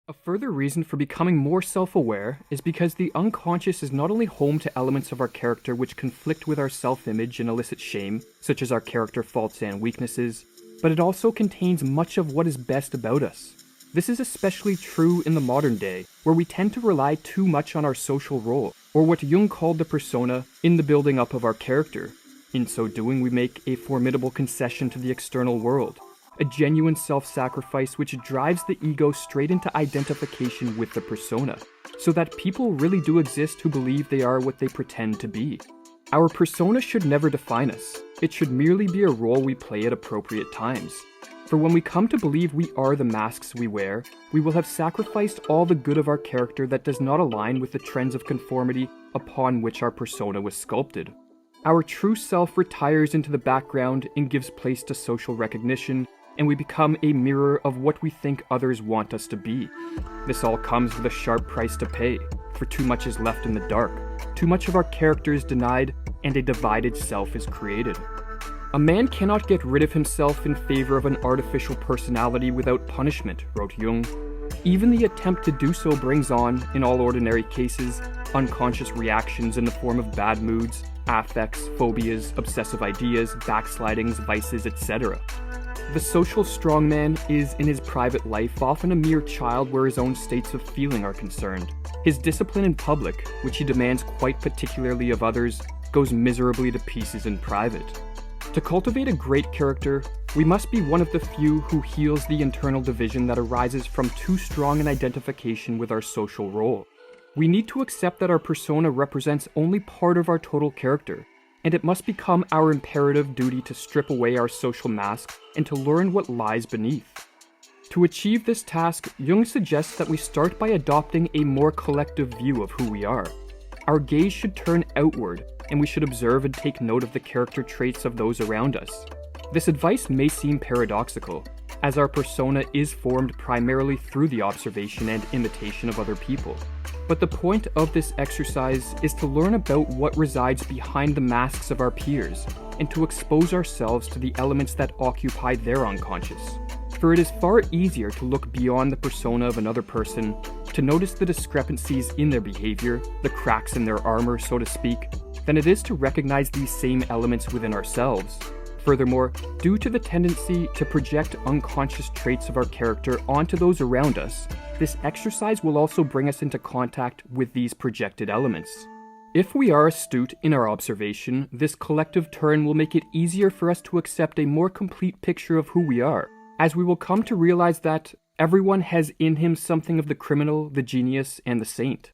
A further reason for becoming more self-aware is because the unconscious is not only home to elements of our character which conflict with our self-image and elicit shame, such as our character faults and weaknesses, but it also contains much of what is best about us. This is especially true in the modern day, where we tend to rely too much on our social role, or what Jung called the persona, in the building up of our character. In so doing, we make a formidable concession to the external world, a genuine self-sacrifice which drives the ego straight into identification with the persona, so that people really do exist who believe they are what they pretend to be. Our persona should never define us. It should merely be a role we play at appropriate times. For when we come to believe we are the masks we wear, we will have sacrificed all the good of our character that does not align with the trends of conformity upon which our persona was sculpted. Our true self retires into the background and gives place to social recognition, and we become a mirror of what we think others want us to be. This all comes with a sharp price to pay, for too much is left in the dark, too much of our character is denied, and a divided self is created. A man cannot get rid of himself in favor of an artificial personality without punishment, wrote Jung. Even the attempt to do so brings on, in all ordinary cases, unconscious reactions in the form of bad moods, affects, phobias, obsessive ideas, backslidings, vices, etc. The social strongman is, in his private life, often a mere child where his own states of feeling are concerned. His discipline in public, which he demands quite particularly of others, goes miserably to pieces in private. To cultivate a great character, we must be one of the few who heals the internal division that arises from too strong an identification with our social role. We need to accept that our persona represents only part of our total character, and it must become our imperative duty to strip away our social mask and to learn what lies beneath. To achieve this task, Jung suggests that we start by adopting a more collective view of who we are. Our gaze should turn outward, and we should observe and take note of the character traits of those around us. This advice may seem paradoxical, as our persona is formed primarily through the observation and imitation of other people. But the point of this exercise is to learn about what resides behind the masks of our peers, and to expose ourselves to the elements that occupy their unconscious. For it is far easier to look beyond the persona of another person, to notice the discrepancies in their behavior, the cracks in their armor, so to speak, than it is to recognize these same elements within ourselves. Furthermore, due to the tendency to project unconscious traits of our character onto those around us, this exercise will also bring us into contact with these projected elements. If we are astute in our observation, this collective turn will make it easier for us to accept a more complete picture of who we are, as we will come to realize that everyone has in him something of the criminal, the genius, and the saint.